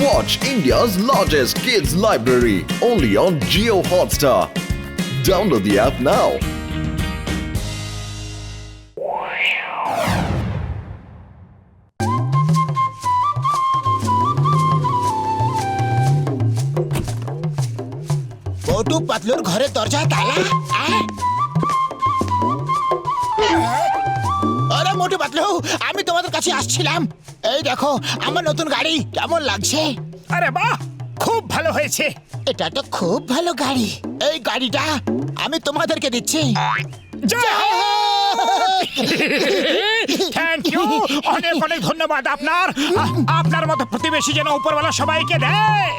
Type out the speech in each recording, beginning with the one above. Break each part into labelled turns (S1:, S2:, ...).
S1: Watch India's largest kids library only on Jio Hotstar. Download the app now.
S2: মোটু পাতলুর ঘরে দরজা তালা। আরে মোটু পাতলু, আমি তোমাদের কাছে আসছিলাম। এই দেখো আমার নতুন গাড়ি, কেমন লাগছে?
S3: আরে বাহ, খুব ভালো হয়েছে।
S2: এটা তো খুব ভালো গাড়ি। এই গাড়িটা আমি তোমাদেরকে দিচ্ছি।
S3: থ্যাংক ইউ, অনেক অনেক ধন্যবাদ আপনার। আপনার মতো প্রতিবেশী যেন উপরওয়ালা সবাইকে দেয়।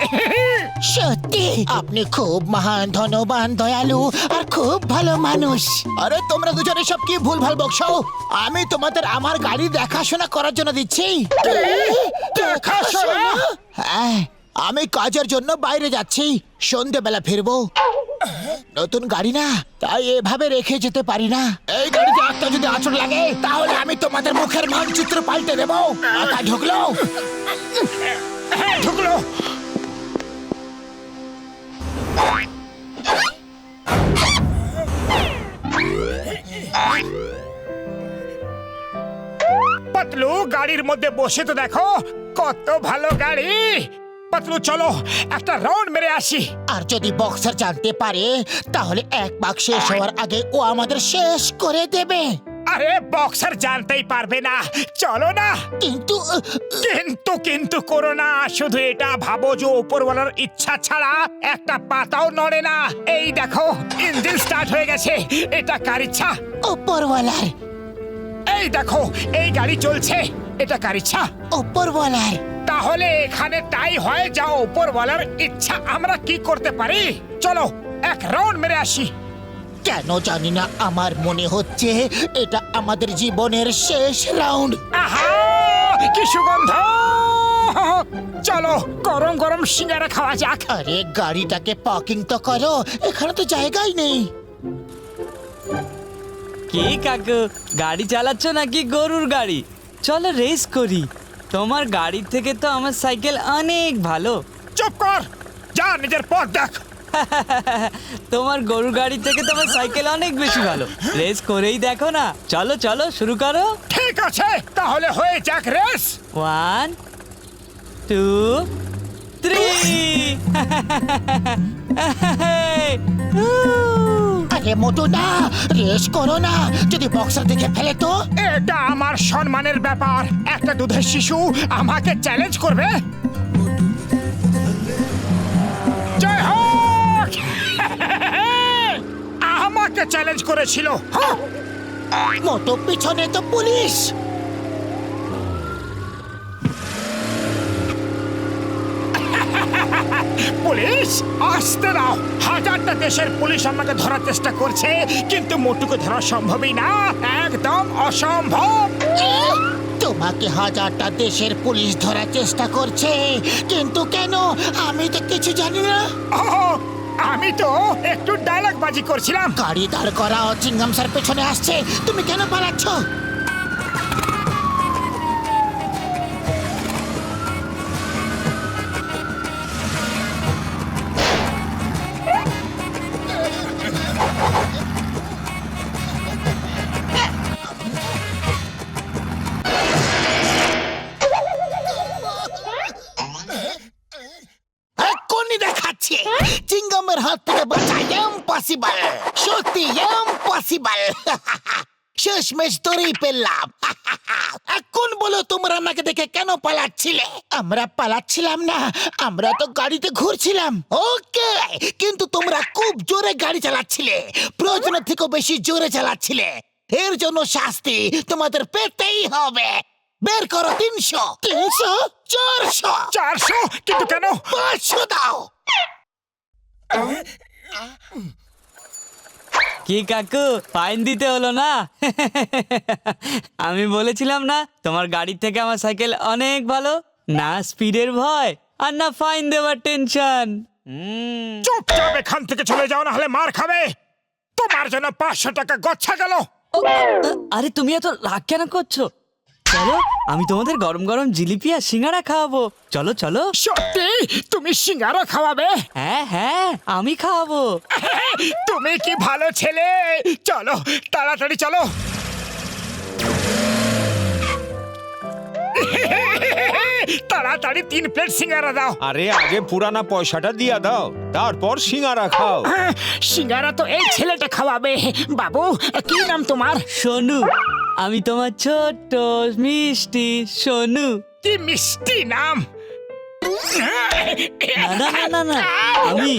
S2: সত্যি আপনি খুব মহান, ধনবান, দয়ালু আর খুব ভালো মানুষ। আরে তোমরা দুজনে সব কি ভুলভাল বকছো? আমি তোমাদের আমার গাড়ি দেখাশোনা করার জন্য দিচ্ছি।
S3: দেখাশোনা?
S2: হ্যাঁ, আমি কাজের জন্য বাইরে যাচ্ছি, সন্ধ্যেবেলা ফিরবো। নতুন গাড়ি না, তাই এভাবে রেখে যেতে পারি না। এই গাড়িতে একটা যদি আঁচড় লাগে তাহলে আমি তোমাদের মুখের মানচিত্র পাল্টে দেবো। মাথা ঢুকলো?
S3: হ্যাঁ, ঢুকলো। পাতলু, গাড়ির মধ্যে বসে তো দেখো কত ভালো গাড়ি। পাতলু চলো একটা রাউন্ড মেরে আসি।
S2: আর যদি বক্সার জানতে পারে তাহলে এক পাক শেষ হওয়ার আগে ও আমাদের শেষ করে দেবে।
S3: আরে বক্সার জানতেই পারবে না, চলো না।
S2: কিন্তু
S3: কিন্তু করো না, শুধু এটা ভাবো যে উপরওয়ালার ইচ্ছা ছাড়া একটা পাতাও নড়ে না। এই দেখো ইঞ্জিন স্টার্ট হয়ে গেছে, এটা কার ইচ্ছা?
S2: উপরওয়ালার।
S3: এই দেখো এই গাড়ি চলছে, এটা কার ইচ্ছা?
S2: উপরওয়ালার।
S3: তাহলে এখানে তাই হয় যা উপরওয়ালার ইচ্ছা। আমরা কি করতে পারি? চলো এক রাউন্ড মেরে আসি।
S2: কেন জানি না আমার মনে হচ্ছে এটা আমাদের জীবনের শেষ রাউন্ড।
S3: আহা কি সুগন্ধ! চলো গরম গরম সিঙ্গারা খাওয়া যাক।
S2: আরে গাড়িটাকে পার্কিং তো করো, এখানে তো জায়গাই নেই।
S4: কি কাকু, গাড়ি চালাচ্ছ নাকি গরুর গাড়ি? চলো রেস করি। তোমার গাড়ির থেকে তো আমার সাইকেল অনেক ভালো।
S3: চুপ কর, যা নিজের পথ দেখ।
S4: তোমার গরুর গাড়ি থেকে তোমার সাইকেল অনেক বেশি ভালো। রেস করেই দেখো না। চলো চলো শুরু করো।
S3: ঠিক আছে, তাহলে হয়ে যাক রেস।
S4: 1 2 3
S2: আরে মোটু না, রেস করো না, যদি বক্সার দেখে ফেলে তো।
S3: এটা আমার সম্মানের ব্যাপার। একটা দুধের শিশু আমাকে চ্যালেঞ্জ করবে? জয় হোক! আমাকে চ্যালেঞ্জ করেছিল।
S2: মোটু পিছনে তো পুলিশ।
S3: পুলিশ আসতে দাও। হাজারটা দেশের পুলিশ আমাকে ধরার চেষ্টা করছে, কিন্তু মোটুকে ধরা সম্ভবই না, একদম অসম্ভব।
S2: তোমাকে হাজারটা দেশের পুলিশ ধরার চেষ্টা করছে, কিন্তু কেন আমি তো কিছু জানি না।
S3: আমি তো একটু ডায়লগ বাজি করছিলাম।
S2: গাড়ি দাঁড় করা, চিংগাম স্যার পেছনে আসছে, তুমি কেন পালাচ্ছ? এক্ষুনি দেখাচ্ছে চিংগামের হাত থেকে বাঁচা ইম্পসিবল, সত্যি ইম্পসিবল। শেষমেশ ধরেই পেলাম। এখন বলো তোমরা আমাকে দেখে কেন পালাচ্ছিলে? আমরা পালাচ্ছিলাম না, আমরা তো গাড়িতে ঘুরছিলাম। ওকে, কিন্তু তোমরা খুব জোরে গাড়ি চালাচ্ছিলে, প্রয়োজনের থেকেও বেশি জোরে চালাচ্ছিলে। এর জন্য শাস্তি তোমাদের পেতেই হবে। বের করো 300, 300, 400,
S3: 400? কিন্তু কেন?
S2: 500 দাও।
S4: কি কাকু, ফাইন দিতে হলো না? আমি বলেছিলাম না তোমার গাড়ির থেকে আমার সাইকেল অনেক ভালো। না স্পিডের ভয় আর না ফাইন দেওয়ার টেনশন।
S3: চুপচাপ এখান থেকে চলে যাও, না হলে মার খাবে। তোমার জন্য 500 টাকা গচ্ছা গেল।
S4: আরে তুমি এত রাগ কেন করছো? চলো আমি তোমাদের গরম গরম জিলিপি আর সিঙ্গারা খাওয়াবো। চলো চলো।
S3: সত্যি তুমি সিঙ্গারা খাওয়াবে?
S4: হ্যাঁ হ্যাঁ আমি খাওয়াবো।
S3: তুমি কি ভালো ছেলে। চলো তাড়াতাড়ি চলো। তাড়াতাড়ি 3 প্লেট সিঙ্গারা দাও।
S5: আরে আগে পুরানা পয়সাটা দিয়া দাও, তারপর সিঙ্গারা খাও।
S3: সিঙ্গারা তো এই ছেলেটা খাওয়াবে। বাবু কি নাম তোমার?
S4: সোনু, আমি তোমার ছোট্ট মিষ্টি সোনু।
S3: কি মিষ্টি নাম।
S4: না না না না, আমি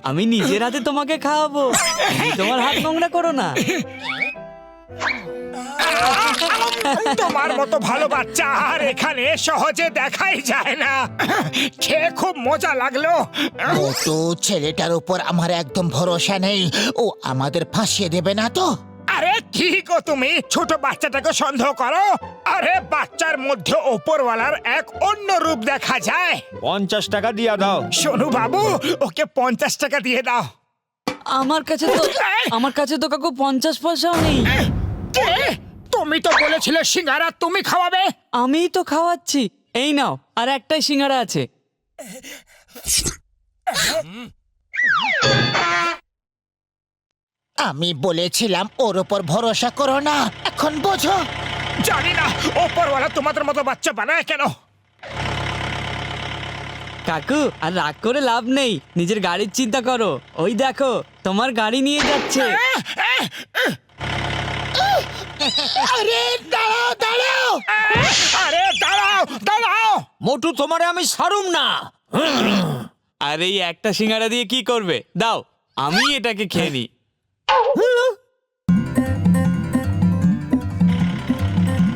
S4: আমি নিজের হাতে তোমাকে খাওয়াবো। তুমি তোমার হাত নোংরা করো না।
S3: তোমার মতো ভালো বাচ্চা আর এখানে সহজে দেখাই যায় না। খেয়ে খুব মজা লাগলো।
S2: মোটু, ছেলেটার উপর আমার একদম ভরসা নেই। ও আমাদের ফাঁসিয়ে দেবে না তো?
S3: আরে কি গো তুমি ছোট বাচ্চাটাকে সন্দেহ করো? আরে বাচ্চার মধ্যে ওপরওয়ালার এক অন্য রূপ দেখা যায়।
S5: 50 টাকা দিয়া দাও।
S3: সোনু বাবু ওকে 50 টাকা দিয়ে দাও।
S4: আমার কাছে তো কাকু 50 পয়সাও নেই।
S3: কে? তুমি তো বলেছিলে সিঙ্গারা তুমি খাওয়াবে।
S4: আমিই তো খাওয়াচ্ছি। এই নাও, আর একটাই সিঙ্গারা আছে।
S2: আমি বলেছিলাম ওর উপর ভরসা করো না। এখন বোঝো।
S3: জানি না ওপরওয়ালা তোমাদের মতো বাচ্চা বানায় কেন।
S4: কাকু আর রাগ করে লাভ নেই, নিজের গাড়ির চিন্তা করো। ওই দেখো তোমার গাড়ি নিয়ে যাচ্ছে।
S2: আরে দাঁড়াও দাঁড়াও।
S3: আরে দাঁড়াও দাঁড়াও।
S5: মোটু তোমারে আমি ছাড়ুম না।
S4: আর এই একটা সিঙ্গারা দিয়ে কি করবে? দাও আমি এটাকে খেয়ে নিই।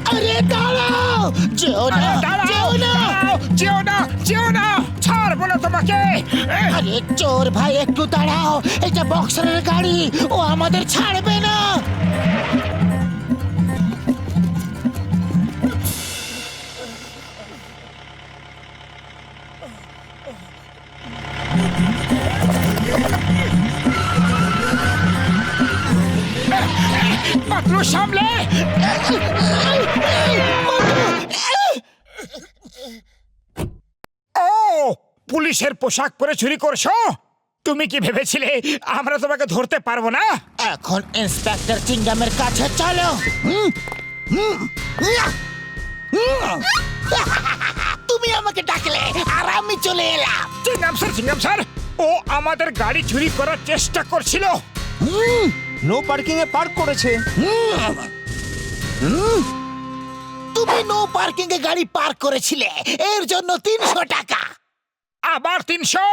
S2: আরে দাঁড়াও। যেও না, যেও না।
S3: যেও না যেও না, ছাড়বো না তোমাকে।
S2: আরে চোর ভাই একটু দাঁড়াও। এটা বক্সারের গাড়ি, ও আমাদের ছাড়বে না।
S3: পাতলু সামলে। ও পুলিশের পোশাক পরে চুরি করছো? তুমি কি ভেবেছিলে আমরা তোমাকে ধরতে পারবো না?
S2: এখন ইন্সপেক্টর চিংগামের কাছে চলো। তুমি আমাকে ডাকলে আর আমি চলে এলাম।
S3: চিংগাম স্যার ও আমাদের গাড়ি চুরি করার চেষ্টা করছিল।
S5: নো পার্কিং এ পার্ক করেছে।
S2: তুমি নো পার্কিং এ গাড়ি পার্ক করেছিলে, এর জন্য 300 টাকা।
S3: আবার 300?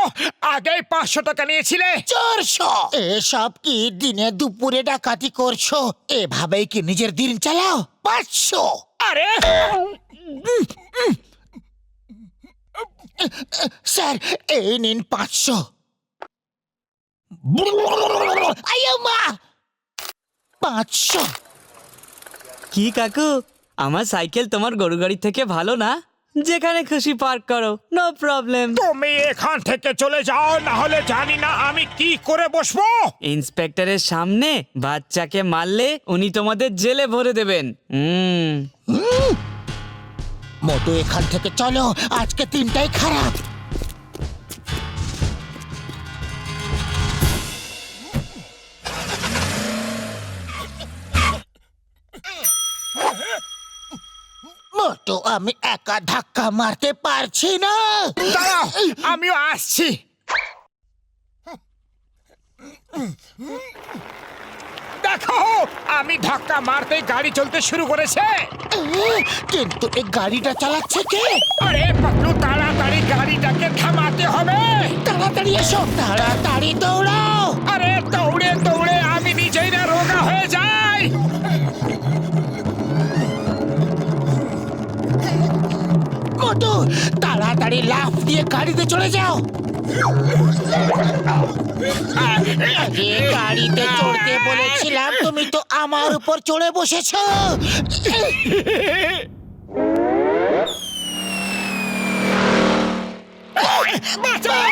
S3: আগে 500 টাকা নিয়েছিলে।
S2: 400। এসব কি দিনে দুপুরে ডাকাতি করছো? এভাবেই কি নিজের দিন চালাও? 500।
S3: আরে
S2: স্যার এই নিন 500। আইয়ো মা, 500।
S4: কি কাকু, আমার সাইকেল তোমার গরু গাড়ি থেকে ভালো না? যেখানে খুশি পার্ক করো, নো প্রবলেম।
S3: তুমি এখান থেকে চলে যাও, না হলে জানি না আমি কি করে বসবো।
S4: ইন্সপেক্টরের সামনে বাচ্চাকে মারলে উনি তোমাদের জেলে ভরে দেবেন।
S2: মোটু এখান থেকে চলো, আজকে দিনটাই খারাপ। মোটু আমি একা ধাক্কা মারতে পারছি না।
S3: দাঁড়াও আমিও আসছি। দেখো আমি ধাক্কা মারতে গাড়ি চলতে শুরু করেছে।
S2: কিন্তু এই গাড়িটা চালাচ্ছে কে?
S3: আরে পাতলু তাড়াতাড়ি গাড়িটাকে থামাতে হবে।
S2: তাড়াতাড়ি এসো, তাড়াতাড়ি দৌড়াও।
S3: আরে দৌড়ে দৌড়ে আমি নিজেই না রোগা হয়ে যাই।
S2: মোটু তাড়াতাড়ি লাফ দিয়ে গাড়িতে চলে যাও। আরে গাড়িতে চড়তে বলেছিলাম, তুমি তো আমার উপর চড়ে বসেছো। বাঁচাও!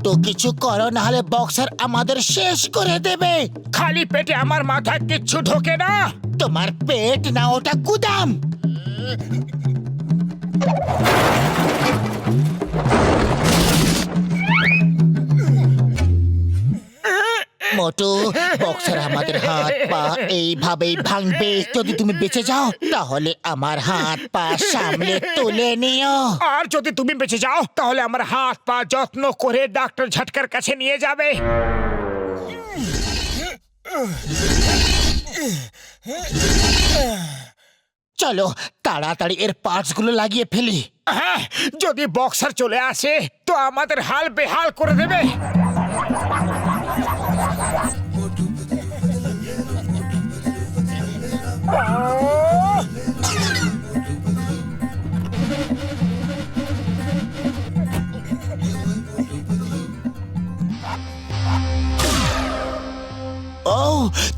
S2: মোটো কিছু করো, না হলে বক্সার আমাদের শেষ করে দেবে।
S3: খালি পেটে আমার মাথায় কিচ্ছু ঢোকে না।
S2: তোমার পেট না, ওটা গুদাম। মোটু, বক্সার আমাদের হাত পা এইভাবেই ভাঙবে। যদি তুমি বেঁচে যাও তাহলে আমার হাত পা সামলে তুলে নিও।
S3: আর যদি তুমি বেঁচে যাও তাহলে আমার হাত পা যত্ন করে ডাক্তার ঝটকার কাছে নিয়ে যাবে।
S2: চলো তাড়াতাড়ি এর পার্টস গুলো লাগিয়ে ফেলি।
S3: হ্যাঁ, যদি বক্সার চলে আসে তো আমাদের হাল বেহাল করে দেবে।
S2: ও,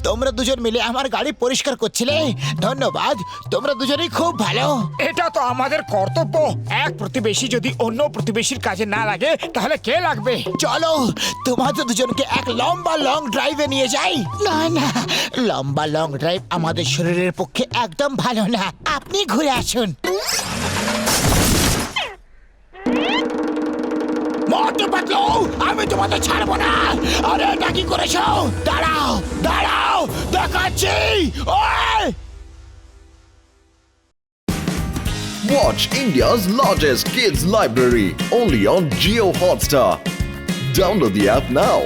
S2: তোমরা দুজন মিলে আমার গাড়ি পরিষ্কার করছিলে, ধন্যবাদ। তোমরা দুজনেই খুব ভালো।
S3: এটা তো আমাদের কর্তব্য। এক প্রতিবেশী যদি অন্য প্রতিবেশীর কাজে না লাগে তাহলে কে লাগবে?
S2: চলো তোমাদের দুজনকে এক লম্বা লং ড্রাইভে নিয়ে যাই। না না, লম্বা লং ড্রাইভ আমাদের শরীরের পক্ষে একদম ভালো না। আপনি ঘুরে আসুন। মোটু পাতলু, আমি তোমাদের ছাড়বো না। আরে এটা কি করেছো? দাঁড়াও দাঁড়াও, দেখাচ্ছি। ওই
S1: Watch India's largest kids library only on Geo Hotstar. Download the app now.